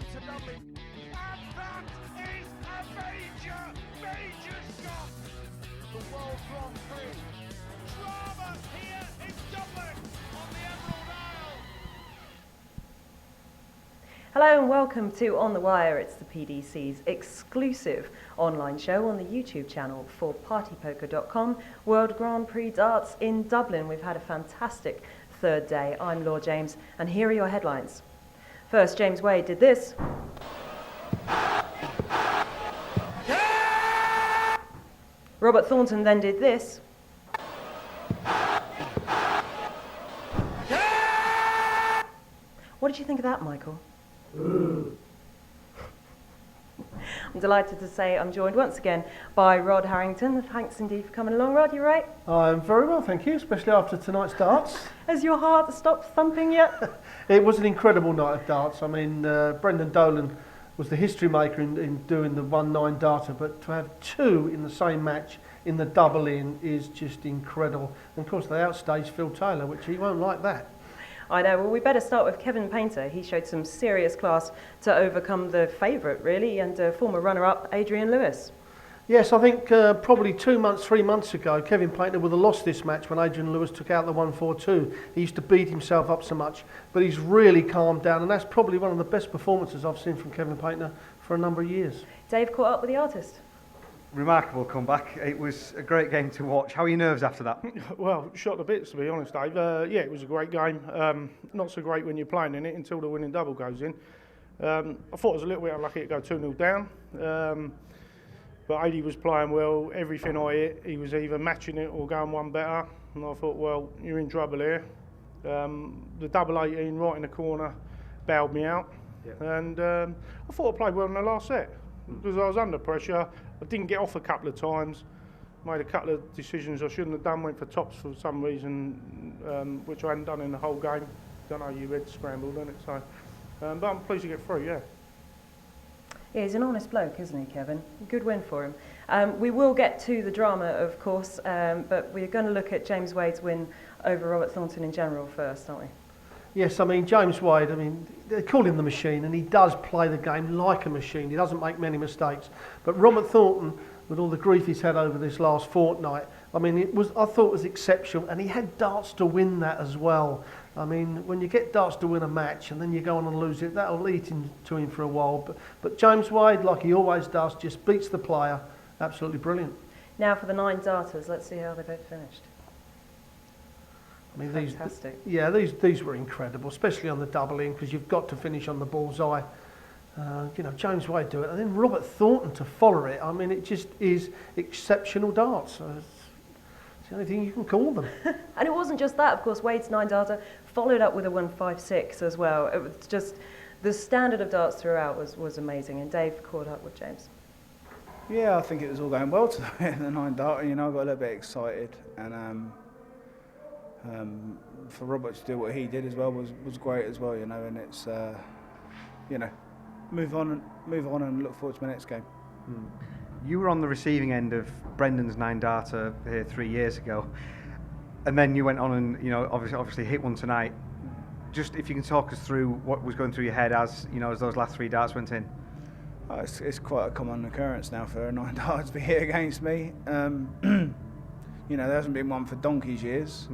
to Dublin. And that is a major shot. The World Grand Prix. Drama here in Dublin on the Emerald Isle. Hello and welcome to On The Wire. It's the PDC's exclusive online show on the YouTube channel for partypoker.com, World Grand Prix Darts in Dublin. We've had a fantastic third day. I'm Laura James and here are your headlines. First, James Wade did this. Robert Thornton then did this. What did you think of that, Michael? I'm delighted to say I'm joined once again by Rod Harrington. Thanks indeed for coming along. Rod, you right? I'm very well, thank you, especially after tonight's darts. Has your heart stopped thumping yet? It was an incredible night of darts. I mean, Brendan Dolan was the history maker in doing the 1-9 darter, but to have two in the same match in the double in is just incredible. And of course they outstaged Phil Taylor, which he won't like that. I know. Well, we better start with Kevin Painter. He showed some serious class to overcome the favourite, really, and former runner-up Adrian Lewis. Yes, I think probably 3 months ago, Kevin Painter would have lost this match when Adrian Lewis took out the 1-4-2. He used to beat himself up so much, but he's really calmed down, and that's probably one of the best performances I've seen from Kevin Painter for a number of years. Dave caught up with the artist. Remarkable comeback. It was a great game to watch. How are your nerves after that? Well, shot to bits, to be honest, Dave. Yeah, it was a great game. Not so great when you're playing in it until the winning double goes in. I thought it was a little bit unlucky to go 2-0 down. But Adi was playing well. Everything I hit, he was either matching it or going one better. And I thought, well, you're in trouble here. The double 18 right in the corner bailed me out. Yeah. And I thought I played well in the last set. Because I was under pressure. I didn't get off a couple of times. Made a couple of decisions I shouldn't have done. Went for tops for some reason, which I hadn't done in the whole game. Don't know, you read scrambled, didn't it? So, but I'm pleased to get through. Yeah. Yeah, he's an honest bloke, isn't he, Kevin? Good win for him. We will get to the drama, of course, but we're going to look at James Wade's win over Robert Thornton in general first, aren't we? Yes, I mean, James Wade, I mean, they call him the machine, and he does play the game like a machine. He doesn't make many mistakes. But Robert Thornton, with all the grief he's had over this last fortnight, I mean, I thought it was exceptional, and he had darts to win that as well. I mean, when you get darts to win a match and then you go on and lose it, that'll eat into him for a while. But James Wade, like he always does, just beats the player. Absolutely brilliant. Now for the 9 darters, let's see how they both finished. I mean, fantastic. These were incredible, especially on the double in, because you've got to finish on the bullseye. James Wade do it, and then Robert Thornton to follow it. I mean, it just is exceptional darts. It's the only thing you can call them. And it wasn't just that, of course. Wade's 9 darter followed up with a 1-5-6 as well. It was just the standard of darts throughout was amazing. And Dave caught up with James. Yeah, I think it was all going well today in the 9 darter. I got a little bit excited, and for Robert to do what he did as well was great as well. And it's move on and look forward to my next game. You were on the receiving end of Brendan's 9 darter here 3 years ago, and then you went on and obviously hit one tonight. Just if you can talk us through what was going through your head as those last 3 darts went in. Oh, it's quite a common occurrence now for a 9 darter to be hit against me. There hasn't been one for donkey's years.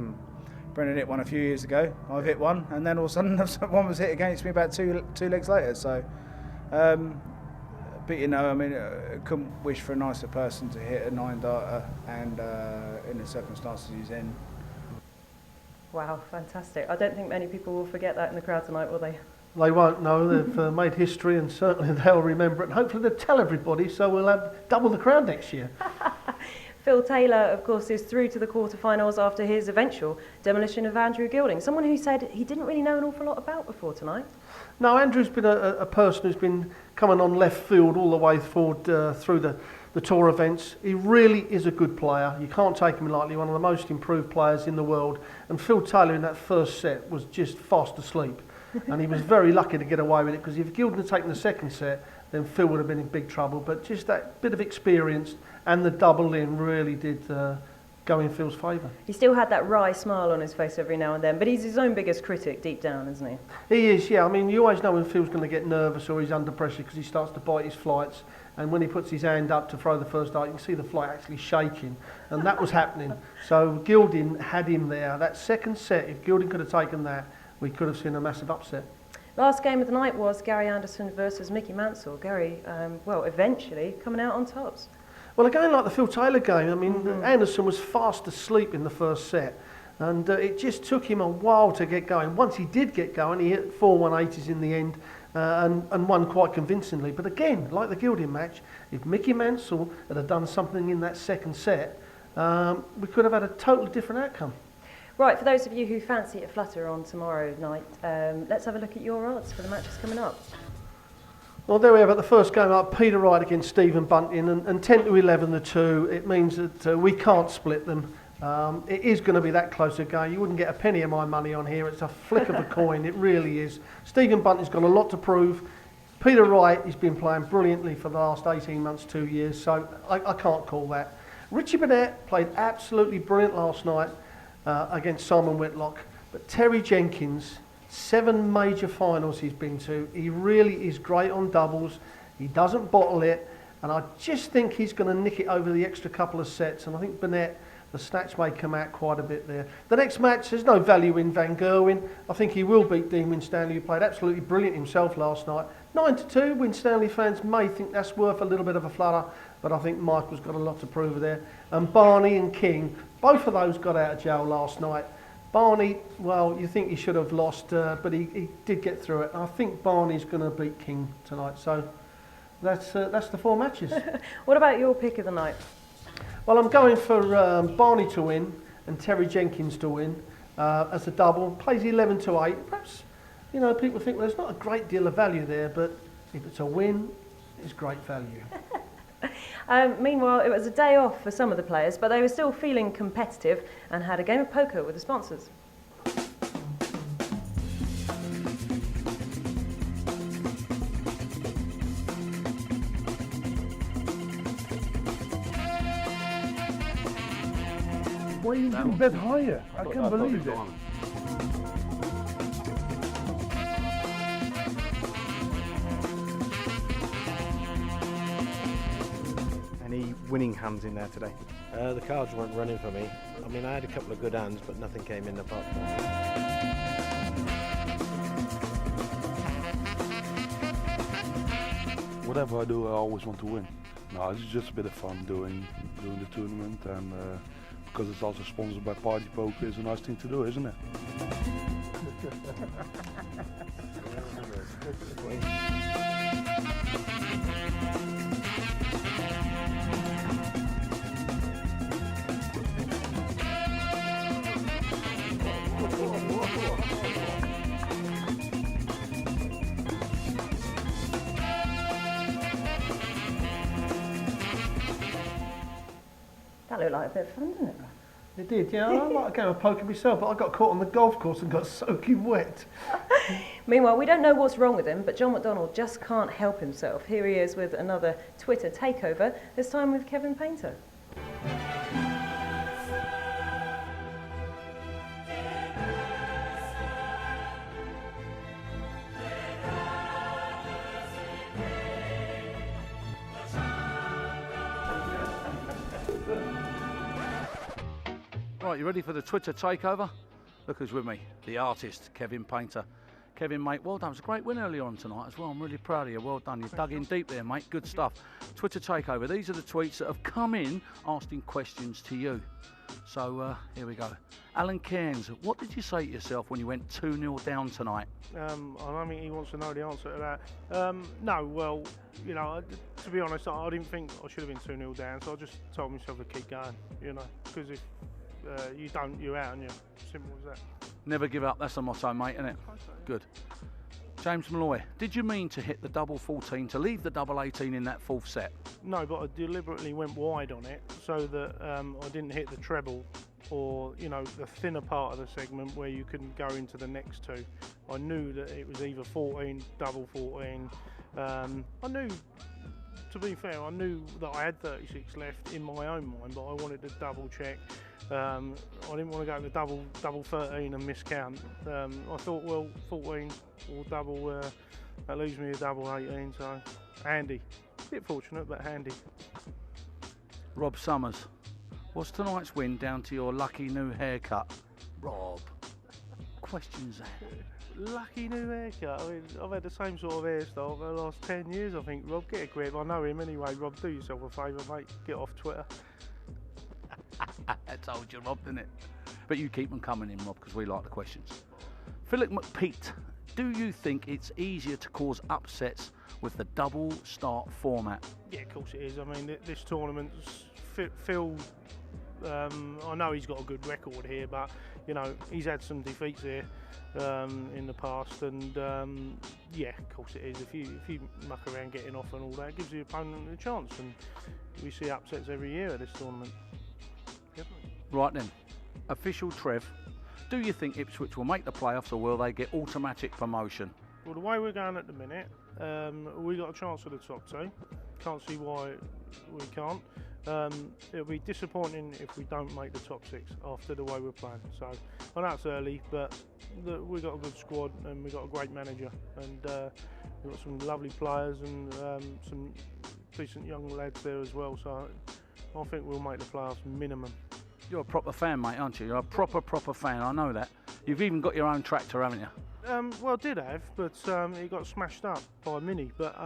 Brendan hit one a few years ago. I've hit one, and then all of a sudden one was hit against me about two legs later. So, but I couldn't wish for a nicer person to hit a 9 darter, and in the circumstances he's in. Wow, fantastic. I don't think many people will forget that in the crowd tonight, will they? They won't know. They've made history, and certainly they'll remember it. And hopefully they'll tell everybody, so we'll have double the crowd next year. Phil Taylor, of course, is through to the quarterfinals after his eventual demolition of Andrew Gilding, someone who said he didn't really know an awful lot about before tonight. No, Andrew's been a person who's been coming on left field all the way forward through the tour events. He really is a good player. You can't take him lightly, one of the most improved players in the world. And Phil Taylor in that first set was just fast asleep. And he was very lucky to get away with it, because if Gilding had taken the second set, then Phil would have been in big trouble. But just that bit of experience and the double in really did go in Phil's favour. He still had that wry smile on his face every now and then, but he's his own biggest critic deep down, isn't he? He is, yeah. I mean, you always know when Phil's going to get nervous or he's under pressure because he starts to bite his flights. And when he puts his hand up to throw the first dart, you can see the flight actually shaking. And that was happening. So Gilding had him there. That second set, if Gilding could have taken that, we could have seen a massive upset. Last game of the night was Gary Anderson versus Mickey Mansell. Gary, well, eventually coming out on tops. Well, a game like the Phil Taylor game, I mean, Anderson was fast asleep in the first set. And it just took him a while to get going. Once he did get going, he hit 4 180s in the end. And won quite convincingly. But again, like the Gilding match, if Mickey Mansell had done something in that second set, we could have had a totally different outcome. Right, for those of you who fancy a flutter on tomorrow night, let's have a look at your odds for the matches coming up. Well, there we have it. The first game up, Peter Wright against Stephen Bunting, and 10 to 11 the two. It means that we can't split them. It is going to be that close a game. You wouldn't get a penny of my money on here. It's a flick of a coin. It really is. Stephen Bunting's got a lot to prove. Peter Wright, he's been playing brilliantly for the last 18 months, 2 years, so I can't call that. Richie Burnett played absolutely brilliant last night against Simon Whitlock. But Terry Jenkins, 7 major finals he's been to. He really is great on doubles. He doesn't bottle it. And I just think he's going to nick it over the extra couple of sets. And I think Burnett, the snatch may come out quite a bit there. The next match, there's no value in Van Gerwen. I think he will beat Dean Winstanley, who played absolutely brilliant himself last night. 9-2, Winstanley fans may think that's worth a little bit of a flutter, but I think Michael's got a lot to prove there. And Barney and King, both of those got out of jail last night. Barney, well, you think he should have lost, but he did get through it. I think Barney's going to beat King tonight. So that's the 4 matches. What about your pick of the night? Well, I'm going for Barney to win and Terry Jenkins to win as a double. Plays 11 to 8. Perhaps, you know, people think, well, there's not a great deal of value there, but if it's a win, it's great value. Meanwhile, it was a day off for some of the players, but they were still feeling competitive and had a game of poker with the sponsors. Why you didn't bet higher? I can't believe that. Any winning hands in there today? The cards weren't running for me. I mean, I had a couple of good hands, but nothing came in apart from that. Whatever I do, I always want to win. No, it's just a bit of fun doing the tournament, and because it's also sponsored by Party Poker, it's a nice thing to do, isn't it? That looked like a bit of fun, didn't it? It did, yeah. I like a game of poker myself, but I got caught on the golf course and got soaking wet. Meanwhile, we don't know what's wrong with him, but John McDonnell just can't help himself. Here he is with another Twitter takeover, this time with Kevin Painter. Right, you ready for the Twitter takeover? Look who's with me, the artist, Kevin Painter. Kevin, mate, well done. It was a great win earlier on tonight as well. I'm really proud of you. Well done. You dug in deep there, mate. Good stuff. Twitter takeover. These are the tweets that have come in asking questions to you. So here we go. Alan Cairns, what did you say to yourself when you went 2-0 down tonight? I don't think he wants to know the answer to that. No, well, you know, to be honest, I didn't think I should have been 2-0 down, so I just told myself to keep going, you know, because if you don't, you're out, and you're simple as that. Never give up, that's the motto, mate, isn't it? Good. James Malloy, did you mean to hit the double 14 to leave the double 18 in that 4th set? No, but I deliberately went wide on it so that I didn't hit the treble or, you know, the thinner part of the segment where you couldn't go into the next two. I knew that it was either 14, double 14. I knew, to be fair, I knew that I had 36 left in my own mind, but I wanted to double check. I didn't want to go to double 13 and miscount. I thought, well, 14 or double, that leaves me a double 18, so handy. Bit fortunate, but handy. Rob Summers, was tonight's win down to your lucky new haircut? Rob, questions that. Lucky new haircut. I mean, I've had the same sort of hairstyle for the last 10 years, I think. Rob, get a grip. I know him anyway. Rob, do yourself a favour, mate. Get off Twitter. I told you, Rob, didn't it? But you keep them coming in, Rob, because we like the questions. Philip McPeat, do you think it's easier to cause upsets with the double start format? Yeah, of course it is. I mean, this tournament's Phil. I know he's got a good record here, but you know he's had some defeats here in the past, and yeah, of course it is. If you muck around getting off and all that, it gives the opponent a chance, and we see upsets every year at this tournament. Definitely. Right then, official Trev, do you think Ipswich will make the playoffs, or will they get automatic promotion? Well, the way we're going at the minute, we got a chance for the top two. Can't see why we can't. It'll be disappointing if we don't make the top six after the way we're playing. So I know it's early, but we've got a good squad and we've got a great manager, and we've got some lovely players and some decent young lads there as well. So I think we'll make the playoffs minimum. You're a proper fan, mate, aren't you? You're a proper fan, I know that. You've even got your own tractor, haven't you? Well, I did have, but it got smashed up by a Mini. But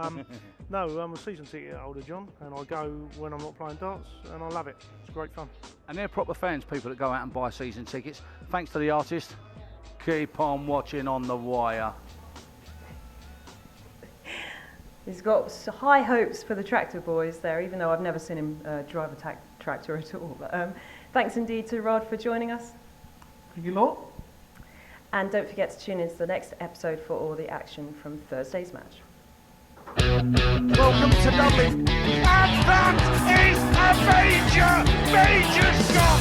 no, I'm a season ticket holder, John, and I go when I'm not playing darts, and I love it. It's great fun. And they're proper fans, people that go out and buy season tickets. Thanks to the artist. Keep on watching On The Wire. He's got high hopes for the tractor boys there, even though I've never seen him drive a tractor at all. But, thanks indeed to Rod for joining us. Thank you lot. And don't forget to tune in to the next episode for all the action from Thursday's match. Welcome to Dublin. And that is a major stop.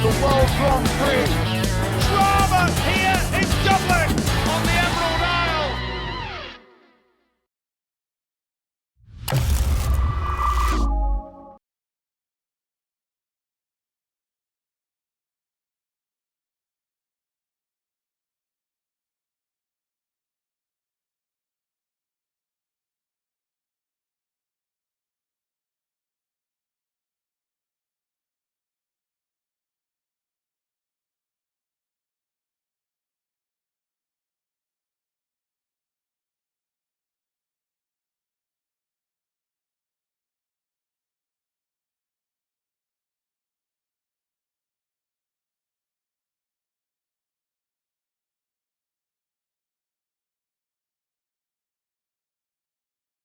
The World Grand Prix. Drama here in Dublin on the